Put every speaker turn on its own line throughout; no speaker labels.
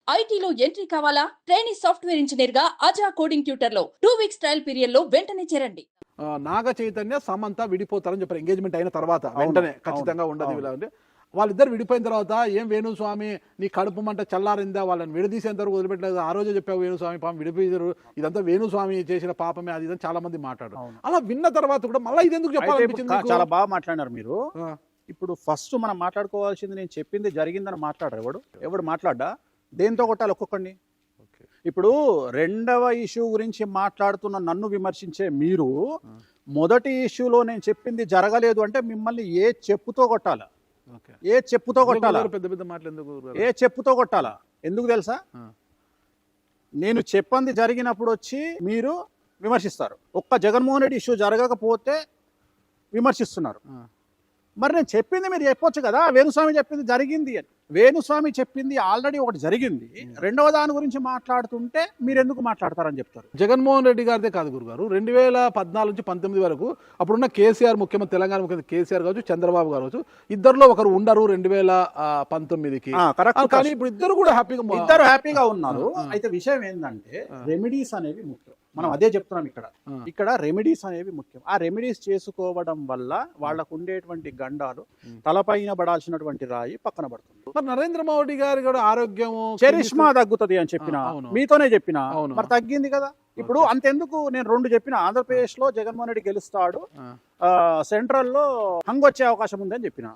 ఐటీలో ఎంట్రీ కావాలా? Trainee software engineer గా అజా కోడింగ్ ట్యూటర్ లో 2 వీక్స్ ట్రయల్ పీరియడ్ లో వెంటనే చేరండి.
నాగ చైతన్య సమంత విడిపోతారని చెప్పారు ఎంగేజ్మెంట్ అయిన తర్వాత
అవును,
వెంటనే
అవును,
ఖచ్చితంగా ఉండదు
అవును.
ఇలా అంటే వాళ్ళిద్దరు విడిపోయిన తర్వాత ఏం వేణుస్వామి నీ కడుపు మంట చల్లారిందా వాళ్ళని విడదీసేంత వరకు వదిలిపెట్టలేదు ఆ రోజే చెప్పావు వేణుస్వామి పాపం విడిపోయారు ఇదంతా వేణుస్వామి చేసిన పాపమే అది ఇదని చాలా మంది మాట్లాడారు.
అవును.
అలా విన్న తర్వాత కూడా మళ్ళీ ఇది ఎందుకు
అయితే
చెప్పాలనిపించింది
ఇప్పుడు
మీకు?
చాలా బాగా మాట్లాడినారు మీరు.
ఆ,
ఇప్పుడు ఫస్ట్ మనం మాట్లాడుకోవాల్సింది నేను చెప్పింది జరిగిందని మాట్లాడరు. ఎవడు మాట్లాడ్డా దేంతో కొట్టాలి ఒక్కొక్కడిని.
ఓకే.
ఇప్పుడు రెండవ ఇష్యూ గురించి మాట్లాడుతున్న నన్ను విమర్శించే మీరు మొదటి ఇష్యూలో నేను చెప్పింది జరగలేదు అంటే మిమ్మల్ని ఏ చెప్పుతో కొట్టాలా,
ఓకే.
ఏ చెప్పుతో కొట్టాలా,
పెద్ద పెద్ద మాటలు ఎందుకు గురుగారు?
ఏ చెప్పుతో కొట్టాలా ఎందుకు తెలుసా?
ఆ,
నేను చెప్పింది జరిగినప్పుడు వచ్చి మీరు విమర్శిస్తారు. ఒక్క జగన్మోహన్ రెడ్డి ఇష్యూ జరగకపోతే విమర్శిస్తున్నారు.
ఆ.
మరి నేను చెప్పింది మీరు చెప్పొచ్చు కదా, వేణుస్వామి చెప్పింది జరిగింది అని. వేణుస్వామి చెప్పింది ఆల్రెడీ ఒకటి జరిగింది, రెండవ దాని గురించి మాట్లాడుతుంటే మీరు ఎందుకు మాట్లాడతారని చెప్తారు.
జగన్మోహన్ రెడ్డి గారిదే కాదు గురుగారు 2014 నుంచి 19 వరకు అప్పుడున్న కేసీఆర్ ముఖ్యమంత్రి తెలంగాణ ముఖ్యమంత్రి కేసీఆర్ కావచ్చు చంద్రబాబు గారు కావచ్చు ఇద్దరులో ఒకరు ఉండరు 2019కి.
కరెక్ట్.
కానీ ఇప్పుడు ఇద్దరు కూడా హ్యాపీగా
ఇద్దరు హ్యాపీగా ఉన్నారు.
ఆ.
అయితే విషయం ఏంటంటే
ఆ.
రెమెడీస్ అనేవి ముఖ్యం. మనం అదే చెప్తున్నాం ఇక్కడ.
ఆ.
ఇక్కడ రెమెడీస్ అనేవి ముఖ్యం. ఆ రెమెడీస్ చేసుకోవడం వల్ల వాళ్ళకు ఉండేటువంటి గండాలు తలపైన పడాల్సినటువంటి రాయి పక్కన పడుతుంది.
మరి నరేంద్ర మోడీ గారి కూడా ఆరోగ్యం
చరిష్మా తగ్గుతుంది అని చెప్పిన,
అవును.
మీతోనే చెప్పిన,
అవును.
మరి తగ్గింది కదా. ఇప్పుడు అంతెందుకు నేను రెండు చెప్పిన, ఆంధ్రప్రదేశ్ లో జగన్మోహన్ రెడ్డి గెలుస్తాడు, సెంట్రల్ లో హంగ్ వచ్చే అవకాశం ఉంది అని చెప్పిన.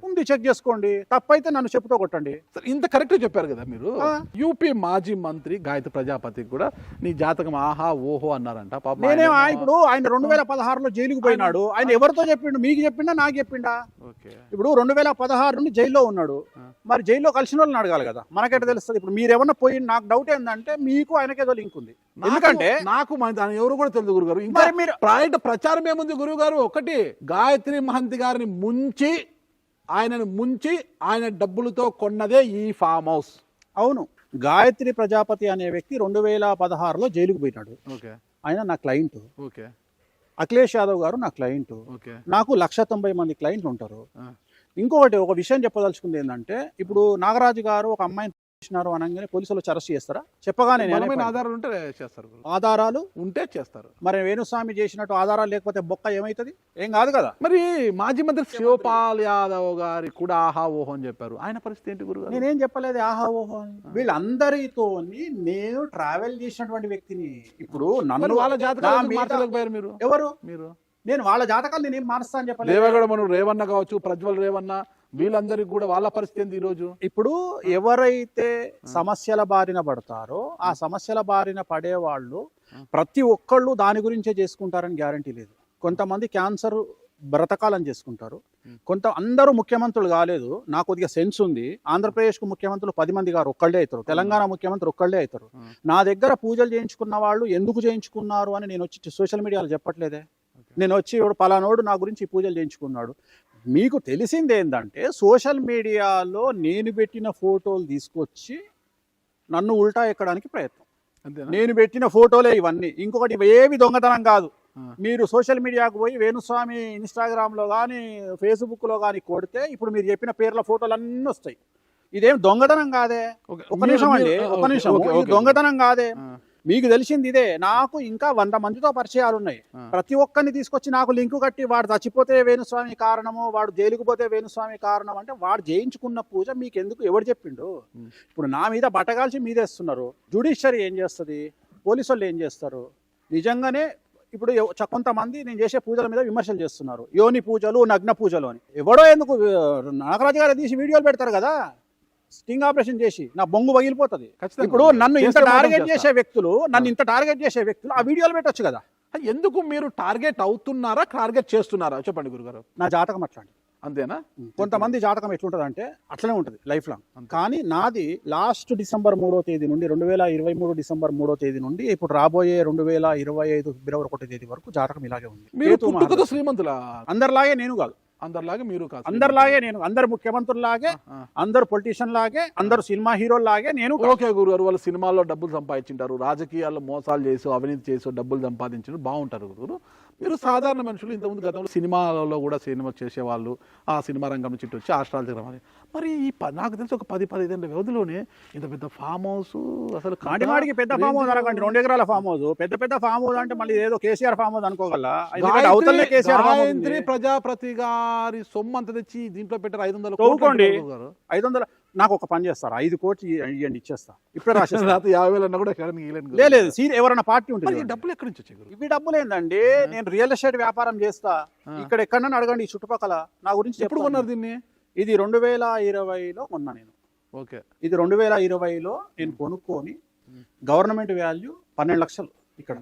ఉంది, చెక్ చేసుకోండి. తప్పైతే నన్ను చెప్పుతో కొట్టండి.
ఇంత కరెక్ట్ చెప్పారు కదా మీరు.
ఆ.
యూపీ మాజీ మంత్రి గాయత్రి ప్రజాపతికి కూడా నీ జాతకం ఆహా ఓహో అన్నారంట. పాపం
నేనే
ఆయన-
ఇప్పుడు ఆయన 2016లో జైలుకు పోయినాడు. ఆయన ఎవరితో చెప్పిండు? మీకు చెప్పిండా నాకు చెప్పిండా?
ఓకే.
ఇప్పుడు 2016 నుండి జైల్లో ఉన్నాడు. మరి జైల్లో కలిసిన వాళ్ళని అడగాలి కదా, మనకెట తెలుస్తుంది? ఇప్పుడు మీరు ఏమన్నా పోయి, నాకు డౌట్ ఏంటంటే మీకు ఆయనకేదో లింక్ ఉంది. ఎందుకంటే
నాకు ఎవరు కూడా తెలియదు గురుగారు. ఇంకా
మరి మీరు
ప్రచారం ఏముంది గురువు గారు? ఒకటి గాయత్రి మహంతి గారిని ఆయనను ముంచి ఆయన డబ్బులతో కొన్నదే ఈ ఫామ్ హౌస్.
అవును, గాయత్రి ప్రజాపతి అనే వ్యక్తి 2016లో జైలుకు పోయినాడు.
ఓకే.
ఆయన నా క్లయింట్.
ఓకే.
అఖిలేష్ యాదవ్ గారు నా క్లయింట్.
ఓకే.
నాకు 190 మంది క్లయింట్లు ఉంటారు.
ఆ.
ఇంకొకటి ఒక విషయం చెప్పదలుచుకుంది ఏంటంటే, ఇప్పుడు నాగరాజు గారు ఒక అమ్మాయిని చేసినారు అనగానే పోలీసులు అరెస్ట్ చేస్తారా? చెప్పగానే నేనే
బలమైన
పోయి-
ఆధారాలు ఉంటే చేస్తారు గురువు.
ఆధారాలు
ఉంటే చేస్తారు.
మరి వేణుస్వామి చేసినట్టు ఆధారాలు లేకపోతే బొక్క ఏమవుతుంది? ఏం కాదు కదా.
మరి మాజీ మంత్రి శివపాల్ యాదవ్ గారి కూడా ఆహా ఓహో అని చెప్పారు. ఆయన పరిస్థితి ఏంటి గురుగారు?
నేనేం చెప్పలేదు ఆహా ఓహో అని. వీళ్ళందరితో నేను ట్రావెల్ చేసినటువంటి వ్యక్తిని. ఇప్పుడు
మరి
నన్ను
వాళ్ళ జాతకాలు
నా
ఎందుకు
మీద-
మార్చలేకపోయారు మీరు?
ఎవరు?
మీరు
నేను వాళ్ళ జాతకాలు నేనేం మారుస్తా అని చెప్పలేదు.
దేవగడ మనం రేవన్న కావచ్చు, ప్రజ్వల్ రేవన్న, వీళ్ళందరికీ కూడా వాళ్ళ పరిస్థితి ఏంది ఈ రోజు?
ఇప్పుడు ఎవరైతే సమస్యల బారిన పడతారో ఆ సమస్యల బారిన పడేవాళ్ళు ప్రతి ఒక్కళ్ళు దాని గురించే చేసుకుంటారని గ్యారంటీ లేదు. కొంతమంది క్యాన్సర్ బ్రతకాలని చేసుకుంటారు. అందరూ ముఖ్యమంత్రులు కాలేదు. నాకు కొద్దిగా సెన్స్ ఉంది. ఆంధ్రప్రదేశ్కు ముఖ్యమంత్రులు 10 మంది గారు ఒక్కళ్ళే అవుతారు. తెలంగాణ ముఖ్యమంత్రి ఒక్కళ్ళే అవుతారు. నా దగ్గర పూజలు చేయించుకున్న వాళ్ళు ఎందుకు చేయించుకున్నారు అని నేను వచ్చి సోషల్ మీడియాలో చెప్పట్లేదే. నేను వచ్చి పలానోడు నా గురించి ఈ పూజలు చేయించుకున్నాడు. మీకు తెలిసింది ఏంటంటే, సోషల్ మీడియాలో నేను పెట్టిన ఫోటోలు తీసుకొచ్చి నన్ను ఉల్టా ఎక్కడానికి ప్రయత్నం.
అంతేనా?
నేను పెట్టిన ఫోటోలే ఇవన్నీ. ఇంకొకటి ఏవి దొంగతనం కాదు.
ఆ.
మీరు సోషల్ మీడియాకు పోయి వేణుస్వామి ఇన్స్టాగ్రామ్లో కానీ ఫేస్బుక్లో కానీ కొడితే ఇప్పుడు మీరు చెప్పిన పేర్ల ఫోటోలు అన్నీ వస్తాయి. ఇదేం దొంగతనం కాదే.
ఓకే.
ఒక నిమిషం అండి, ఒక నిమిషం.
ఓకే,
ఇది
ఓకే.
దొంగతనం కాదే.
ఆ.
మీకు తెలిసింది ఇదే. నాకు ఇంకా 100 మందితో పరిచయాలు ఉన్నాయి.
ఆ.
ప్రతి ఒక్కరిని తీసుకొచ్చి నాకు లింకు కట్టి వాడు చచ్చిపోతే వేణుస్వామి కారణము, వాడు జైలుకు పోతే వేణుస్వామి కారణం అంటే వాడు చేయించుకున్న పూజ మీకు ఎందుకు ఎవరు చెప్పిండు? ఇప్పుడు నా మీద బట్టగాల్చి మీదేస్తున్నారు. జ్యుడిషియరీ ఏం చేస్తుంది? పోలీసు వాళ్ళు ఏం చేస్తారు? నిజంగానే ఇప్పుడు కొంతమంది నేను చేసే పూజల మీద విమర్శలు చేస్తున్నారు. యోని పూజలు, నగ్న పూజలు అని. ఎవడో ఎందుకు నాగరాజు గారు తీసి వీడియోలు పెడతారు కదా, స్టింగ్ ఆపరేషన్ చేసి నా బొంగు పగిలిపోతుంది.
ఖచ్చితంగా.
ఇప్పుడు నన్ను ఇంత
చేస్తే మాత్రం
టార్గెట్
చేస్తా.
చేసే వ్యక్తులు, ఆ వీడియోలు పెట్టొచ్చు కదా.
ఎందుకు మీరు టార్గెట్ అవుతున్నారా, టార్గెట్ చేస్తున్నారా? చెప్పండి గురుగారు.
నా జాతకం అట్లాంటి.
అంతేనా?
కొంతమంది జాతకం ఎట్లుంటది అంటే అట్లనే ఉంటుంది లైఫ్ లాంగ్. కానీ నాది లాస్ట్ డిసెంబర్ 3వ తేదీ నుండి 2023 డిసెంబర్ 3వ తేదీ నుండి ఇప్పుడు రాబోయే 2025 ఫిబ్రవరి 1వ తేదీ వరకు జాతకం ఇలాగే ఉంది.
మీరు
కేతు
పుట్టుకతో
మహారాజు.
శ్రీమంతులా?
అందరిలాగే నేను కాదు.
అందరిలాగా మీరు కాదు.
అందరిలాగే నేను, అందరు ముఖ్యమంత్రుల్లాగే, అందరు పొలిటీషియన్ లాగే, అందరు సినిమా హీరోల్లాగే నేను.
ఓకే గురుగారు, వాళ్ళు సినిమాల్లో డబ్బులు సంపాదించుంటారు, రాజకీయాల్లో మోసాలు చేసి అవినీతి చేసి డబ్బులు సంపాదించారు, బాగుంటారు గురుగారు. మీరు సాధారణ మనుషులు, ఇంతకుముందు గతంలో సినిమాలలో కూడా సినిమా చేసేవాళ్ళు, ఆ సినిమా రంగం నుంచి ఇటు వచ్చి ఆస్ట్రాలజీ రమ్మని. మరి ఈ నాకు తెలిసి ఒక 10-15 ఏళ్ళ వ్యవధిలోనే ఇంత పెద్ద ఫామ్ హౌస్ అసలు
మాటిమాటికి పెద్ద ఫామ్ హౌస్ అనకండి, 2 ఎకరాల ఫామ్ హౌస్, పెద్ద ఫామ్ హౌస్ అంటే మళ్ళీ ఏదో కేసీఆర్ ఫామ్ హౌస్ అనుకోగల. అవతలనే కేసీఆర్ ఫామ్ హౌస్ ఉంది.
ప్రజాప్రతి గారి సొమ్ము అంత తెచ్చి దీంట్లో పెట్టారు 500
తవ్వుకోండి. 500 నాకు ఒక పని చేస్తారు, 5 కోట్లు ఇవ్వండి ఇచ్చేస్తా, ఇప్పుడే రాసేస్తా.
50,000 అన్నా కూడా
లేదు సీన్ ఎవరైనా పార్టీ ఉంటుంది.
డబ్బులు ఎక్కడి నుంచి వచ్చాయి?
ఇవి డబ్బులు ఏందండి, నేను రియల్ ఎస్టేట్ వ్యాపారం చేస్తా, ఇక్కడ ఎక్కడన్నా అడగండి ఈ చుట్టుపక్కల నా గురించి.
ఎప్పుడు కొన్నారు దీన్ని?
ఇది 2020లో కొన్నా నేను.
ఓకే,
ఇది 2020లో నేను కొనుక్కొని గవర్నమెంట్ వాల్యూ 12 లక్షలు ఇక్కడ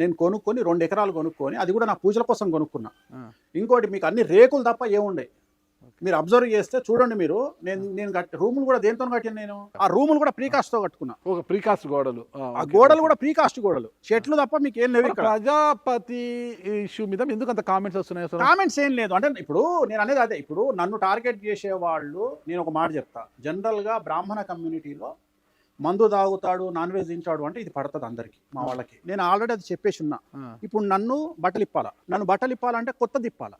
నేను కొనుక్కొని 2 ఎకరాలు కొనుక్కొని, అది కూడా నా పూజల కోసం కొనుక్కున్నా. ఇంకోటి మీకు అన్ని రేకులు తప్ప ఏముండే, మీరు అబ్జర్వ్ చేస్తే చూడండి. మీరు నేను రూములు కూడా దేంతో కట్టాను నేను, ఆ రూములు కూడా ప్రీకాస్ట్ తో కట్టుకున్నా.
ఒక ప్రీకాస్ట్ గోడలు,
ఆ గోడలు కూడా ప్రీకాస్ట్ గోడలు, చెట్లు తప్ప మీకు ఏం లేవు.
ప్రజాపతి ఇష్యూ మీద ఎందుకు అంత కామెంట్స్ వస్తున్నాయి?
కామెంట్స్ ఏం లేదు అంటే ఇప్పుడు నేను అనేది అదే, ఇప్పుడు నన్ను టార్గెట్ చేసే వాళ్ళు, నేను ఒక మాట చెప్తా, జనరల్ గా బ్రాహ్మణ కమ్యూనిటీలో మందు తాగుతాడు, నాన్ వెజ్ తింటాడు అంటే ఇది పడుతుంది అందరికి, మా వాళ్ళకి. నేను ఆల్రెడీ అది చెప్పేసి ఉన్నా. ఇప్పుడు నన్ను బట్టలు ఇప్పాలంటే కొత్తది ఇప్పాలా.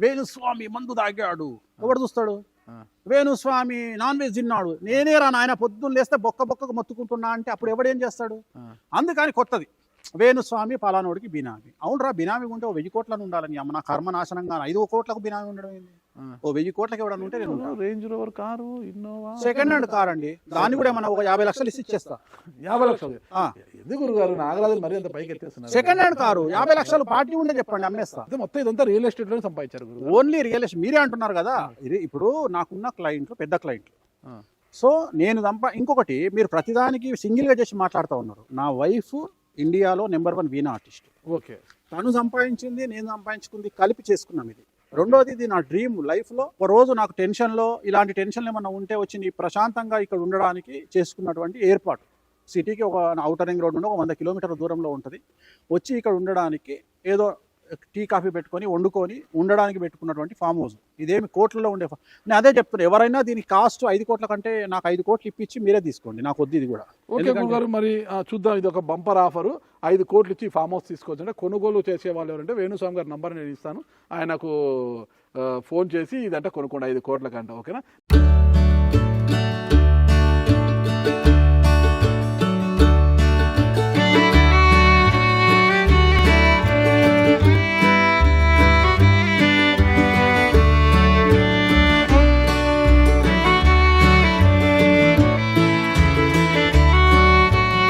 వేణుస్వామి మందు తాగాడు, ఎవడు చూస్తాడు? వేణుస్వామి నాన్ వెజ్ తిన్నాడు, నేనే రా నాయన పొద్దున్న లేస్తే బొక్కకు మొత్తుకుంటున్నా అంటే అప్పుడు ఎవడేం చేస్తాడు? అందుకని కొత్తది, వేణుస్వామి పలానోడికి బినామీ. అవునరా, బినామీ ఉంటే 1000 కోట్లను ఉండాలని అమ్మ, నా కర్మనాశనంగా 5 కోట్లకు బినామీ ఉండడం ఏంది? 1000 కోట్లకి ఎవడన్నా ఉంటే నేను
range rover car, Innova
second hand car అండి, దాన్ని కూడా ఏమన్నా ఒక 50 లక్షలు ఇచ్చేస్తా.
50 లక్షలు ఎందుకు గురుగారు? నాగరాజు మరి అంత పైకి ఎత్తేస్తున్నారు.
సెకండ్ హ్యాండ్ కారు 50 లక్షలు పార్టీ ఉంటే చెప్పండి, అమ్మేస్తా.
మొత్తం ఇదంతా రియల్ ఎస్టేట్ లో సంపాదించారు.
ఓన్లీ రియల్ ఎస్టేట్ మీరే అంటున్నారు కదా. ఇది ఇప్పుడు నాకున్న క్లయింట్లు పెద్ద క్లయింట్లు. సో నేను ఇంకొకటి, మీరు ప్రతిదానికి సింగిల్ గా చేసి మాట్లాడుతూ ఉన్నారు. నా వైఫ్ ఇండియాలో నెంబర్ 1 వీణా ఆర్టిస్ట్.
ఓకే,
తను సంపాదించింది, నేను సంపాదించుకుంది కలిపి చేసుకున్నాం. ఇది రెండోది, ఇది నా డ్రీమ్ లైఫ్ లో. ఒక రోజు నాకు టెన్షన్లో, ఇలాంటి టెన్షన్లు ఏమన్నా ఉంటే వచ్చి ప్రశాంతంగా ఇక్కడ ఉండడానికి చేసుకున్నటువంటి ఏర్పాటు. సిటీకి ఒక ఔటర్ రింగ్ రోడ్ నుండి ఒక 100 కిలోమీటర్ల దూరంలో ఉంటుంది. వచ్చి ఇక్కడ ఉండడానికి ఏదో టీ కాఫీ పెట్టుకొని వండుకొని ఉండడానికి పెట్టుకున్నటువంటి ఫామ్ హౌస్. ఇదేమి కోట్లలో ఉండే నేను అదే చెప్తున్నాను, ఎవరైనా దీని కాస్ట్ 5 కోట్ల కంటే నాకు 5 కోట్లు ఇప్పించి మీరే తీసుకోండి, నాకు వద్దు ఇది కూడా.
ఓకే గురుగారు, మరి చూద్దాం, ఇది ఒక బంపర్ ఆఫరు. 5 కోట్లు ఇచ్చి ఫామ్ హౌస్ తీసుకోవచ్చు. అంటే కొనుగోలు చేసే వాళ్ళు ఎవరంటే వేణుస్వామి గారి నంబర్ నేను ఇస్తాను, ఆయనకు ఫోన్ చేసి ఇదంటే కొనుక్కోండి 5 కోట్ల కంటే. ఓకేనా?